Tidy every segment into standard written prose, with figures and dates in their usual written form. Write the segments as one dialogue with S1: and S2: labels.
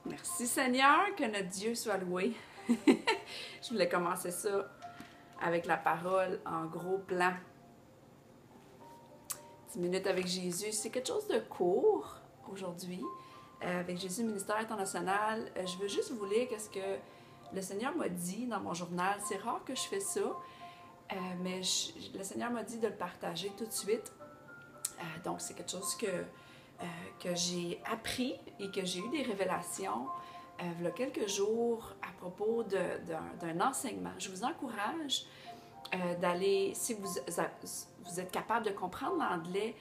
S1: Merci Seigneur, que notre Dieu soit loué. Je voulais commencer ça avec la parole en gros plan. 10 minutes avec Jésus, c'est quelque chose de court aujourd'hui. Avec Jésus Ministère International, je veux juste vous lire ce que le Seigneur m'a dit dans mon journal. C'est rare que je fais ça, mais le Seigneur m'a dit de le partager tout de suite. Donc c'est quelque chose que j'ai appris et que j'ai eu des révélations il y a quelques jours à propos d'un enseignement. Je vous encourage d'aller, si vous êtes capable de comprendre l'anglais,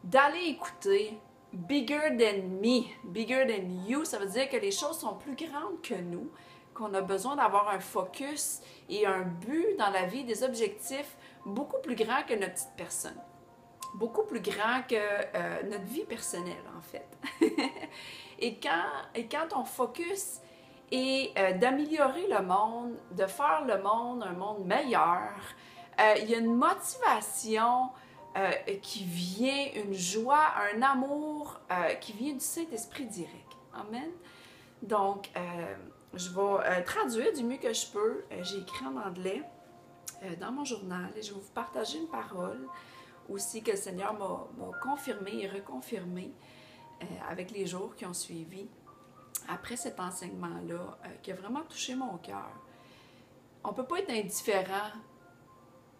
S1: d'aller écouter Bigger Than Me, Bigger Than You. Ça veut dire que les choses sont plus grandes que nous, qu'on a besoin d'avoir un focus et un but dans la vie, des objectifs beaucoup plus grands que notre petite personne. Beaucoup plus grand que notre vie personnelle, en fait. et quand ton focus est d'améliorer le monde, de faire le monde un monde meilleur, il y a une motivation qui vient, une joie, un amour qui vient du Saint-Esprit direct. Amen. Donc, je vais traduire du mieux que je peux. J'ai écrit en anglais dans mon journal et je vais vous partager une parole aussi que le Seigneur m'a confirmé et reconfirmé avec les jours qui ont suivi après cet enseignement-là qui a vraiment touché mon cœur. On ne peut pas être indifférent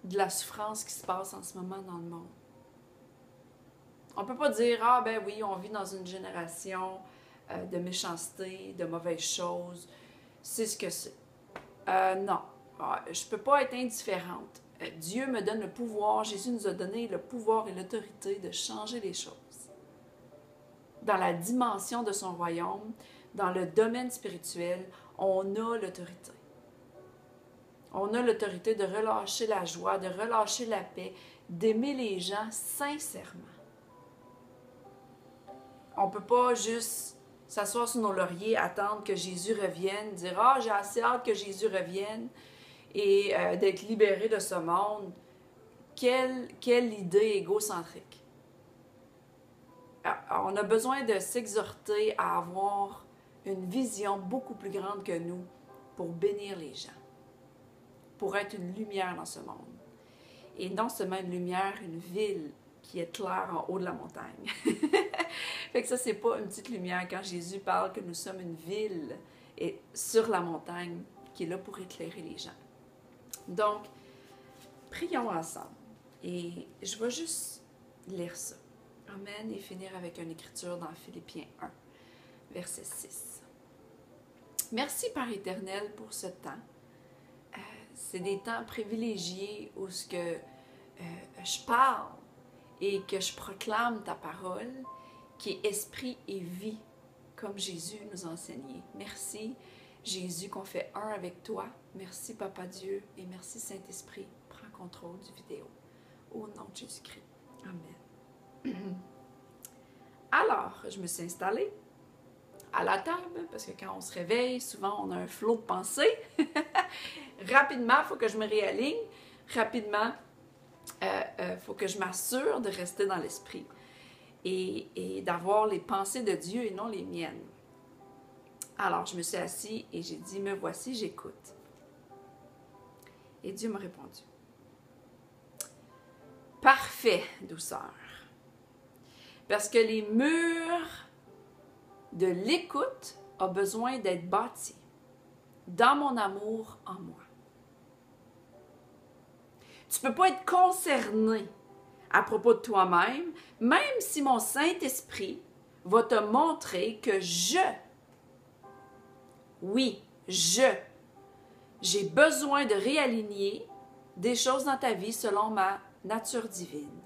S1: de la souffrance qui se passe en ce moment dans le monde. On ne peut pas dire « Ah ben oui, on vit dans une génération de méchanceté, de mauvaises choses. C'est ce que c'est. » Non, je ne peux pas être indifférente. Dieu me donne le pouvoir, Jésus nous a donné le pouvoir et l'autorité de changer les choses. Dans la dimension de son royaume, dans le domaine spirituel, on a l'autorité. On a l'autorité de relâcher la joie, de relâcher la paix, d'aimer les gens sincèrement. On ne peut pas juste s'asseoir sur nos lauriers, attendre que Jésus revienne, dire « Ah, j'ai assez hâte que Jésus revienne » et d'être libéré de ce monde. Quelle idée égocentrique. On a besoin de s'exhorter à avoir une vision beaucoup plus grande que nous pour bénir les gens, pour être une lumière dans ce monde. Et non seulement une lumière, une ville qui est claire en haut de la montagne. Fait que ça, c'est pas une petite lumière quand Jésus parle que nous sommes une ville et sur la montagne qui est là pour éclairer les gens. Donc, prions ensemble. Et je vais juste lire ça. Amen. Et finir avec une écriture dans Philippiens 1, verset 6. Merci, Père éternel, pour ce temps. C'est des temps privilégiés où je parle et que je proclame ta parole, qui est esprit et vie, comme Jésus nous a enseigné. Merci, Jésus, qu'on fait un avec toi. Merci, Papa Dieu, et merci, Saint-Esprit. Prends contrôle du vidéo. Au nom de Jésus-Christ. Amen. Alors, je me suis installée à la table, parce que quand on se réveille, souvent, on a un flot de pensée. Rapidement, il faut que je me réaligne. Rapidement, il faut que je m'assure de rester dans l'esprit et d'avoir les pensées de Dieu et non les miennes. Alors, je me suis assise et j'ai dit, me voici, j'écoute. Et Dieu m'a répondu. Parfait, douceur. Parce que les murs de l'écoute ont besoin d'être bâtis dans mon amour en moi. Tu ne peux pas être concerné à propos de toi-même, même si mon Saint-Esprit va te montrer que j'ai besoin de réaligner des choses dans ta vie selon ma nature divine,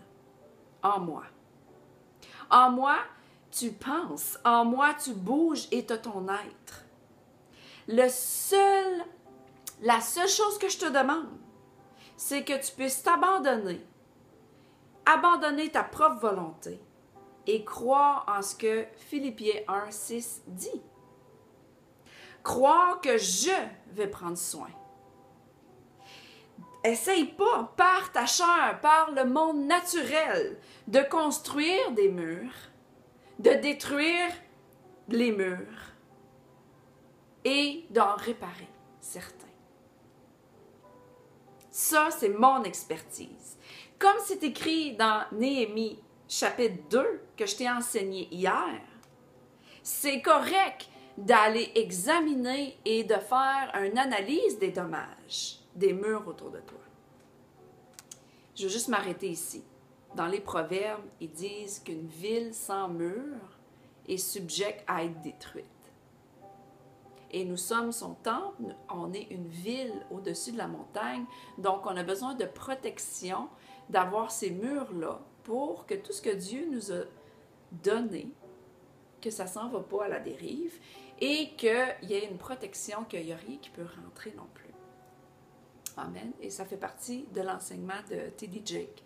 S1: en moi. En moi, tu penses, en moi, tu bouges et tu as ton être. La seule chose que je te demande, c'est que tu puisses t'abandonner, abandonner ta propre volonté et croire en ce que Philippiens 1, 6 dit. Croire que je vais prendre soin. Essaye pas, par ta chair, par le monde naturel, de construire des murs, de détruire les murs. et d'en réparer certains. Ça, c'est mon expertise. Comme c'est écrit dans Néhémie chapitre 2 que je t'ai enseigné hier, c'est correct d'aller examiner et de faire une analyse des dommages des murs autour de toi. Je vais juste m'arrêter ici. Dans les Proverbes, ils disent qu'une ville sans mur est subjecte à être détruite. Et nous sommes son temple, on est une ville au-dessus de la montagne, donc on a besoin de protection, d'avoir ces murs-là pour que tout ce que Dieu nous a donné, que ça ne s'en va pas à la dérive et qu'il y ait une protection, qu'il n'y a rien qui peut rentrer non plus. Amen. Et ça fait partie de l'enseignement de T.D. Jakes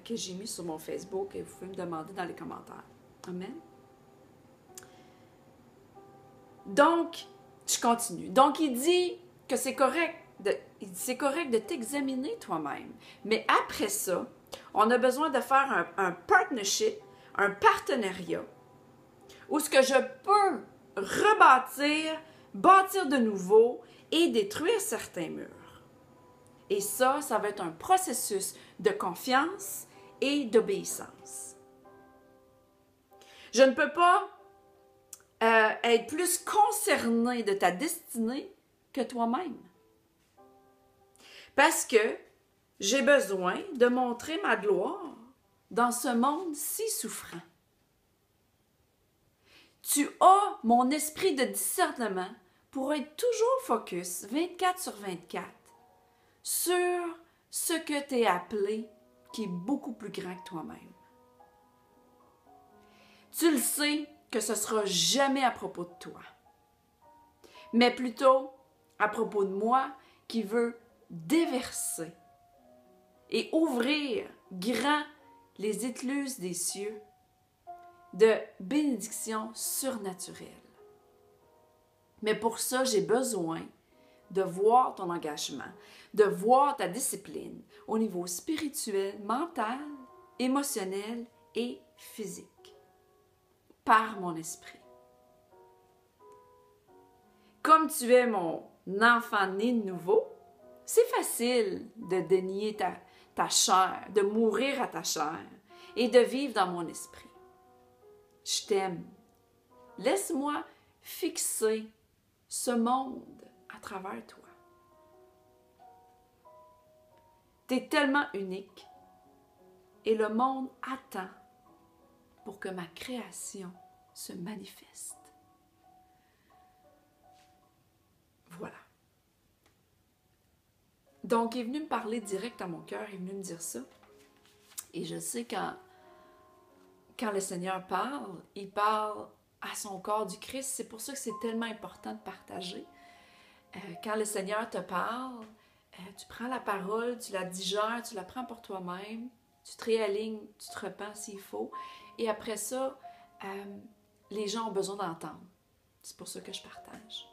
S1: que j'ai mis sur mon Facebook et vous pouvez me demander dans les commentaires. Amen. Donc, je continue. Donc, il dit que c'est correct de t'examiner toi-même. Mais après ça, on a besoin de faire un partnership, un partenariat, où ce que je peux rebâtir, bâtir de nouveau et détruire certains murs. Et ça va être un processus de confiance et d'obéissance. Je ne peux pas être plus concerné de ta destinée que toi-même. Parce que j'ai besoin de montrer ma gloire dans ce monde si souffrant. Tu as mon esprit de discernement pour être toujours focus 24/24 sur ce que tu es appelé qui est beaucoup plus grand que toi-même. Tu le sais que ce ne sera jamais à propos de toi, mais plutôt à propos de moi qui veux déverser et ouvrir grand les écluses des cieux de bénédictions surnaturelles. Mais pour ça, j'ai besoin de voir ton engagement, de voir ta discipline au niveau spirituel, mental, émotionnel et physique, par mon esprit. Comme tu es mon enfant né de nouveau, c'est facile de dénier ta chair, de mourir à ta chair et de vivre dans mon esprit. Je t'aime. Laisse-moi fixer ce monde à travers toi. Tu es tellement unique et le monde attend pour que ma création se manifeste. Voilà. Donc, il est venu me parler direct à mon cœur, il est venu me dire ça. Et je sais quand le Seigneur parle, il parle à son corps du Christ. C'est pour ça que c'est tellement important de partager. Quand le Seigneur te parle, tu prends la parole, tu la digères, tu la prends pour toi-même, tu te réalignes, tu te repens s'il faut. Et après ça, les gens ont besoin d'entendre. C'est pour ça que je partage.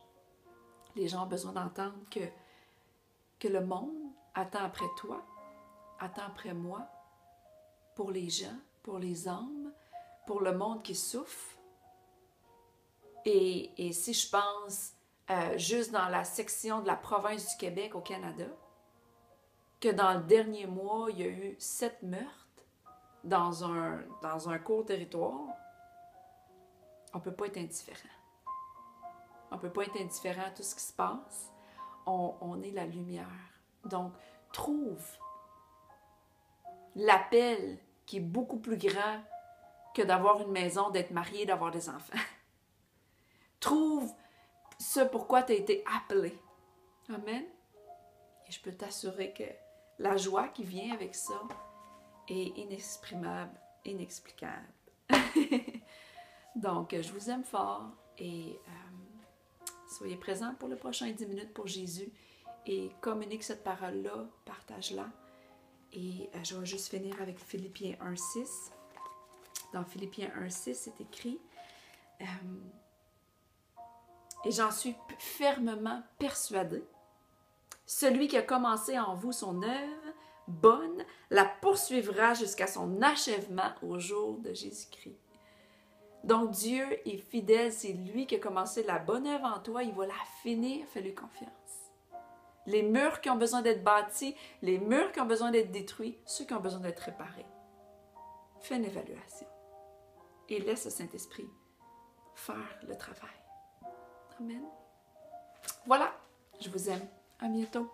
S1: Les gens ont besoin d'entendre que le monde attend après toi, attend après moi, pour les gens, pour les âmes, pour le monde qui souffre. Et si je pense juste dans la section de la province du Québec au Canada, que dans le dernier mois, il y a eu 7 meurtres dans un court territoire, on ne peut pas être indifférent. On ne peut pas être indifférent à tout ce qui se passe. On est la lumière. Donc, trouve l'appel qui est beaucoup plus grand que d'avoir une maison, d'être marié, d'avoir des enfants. Trouve ce pourquoi tu as été appelé. Amen. Et je peux t'assurer que la joie qui vient avec ça est inexprimable, inexplicable. Donc, je vous aime fort et soyez présents pour les prochains 10 minutes pour Jésus et communique cette parole-là, partage-la. Et je vais juste finir avec Philippiens 1:6. Dans Philippiens 1:6, c'est écrit et j'en suis fermement persuadée, celui qui a commencé en vous son œuvre bonne la poursuivra jusqu'à son achèvement au jour de Jésus-Christ. Donc Dieu est fidèle, c'est lui qui a commencé la bonne œuvre en toi, il va la finir, fais-lui confiance. Les murs qui ont besoin d'être bâtis, les murs qui ont besoin d'être détruits, ceux qui ont besoin d'être réparés. Fais une évaluation et laisse le Saint-Esprit faire le travail. Amen. Voilà, je vous aime. À bientôt.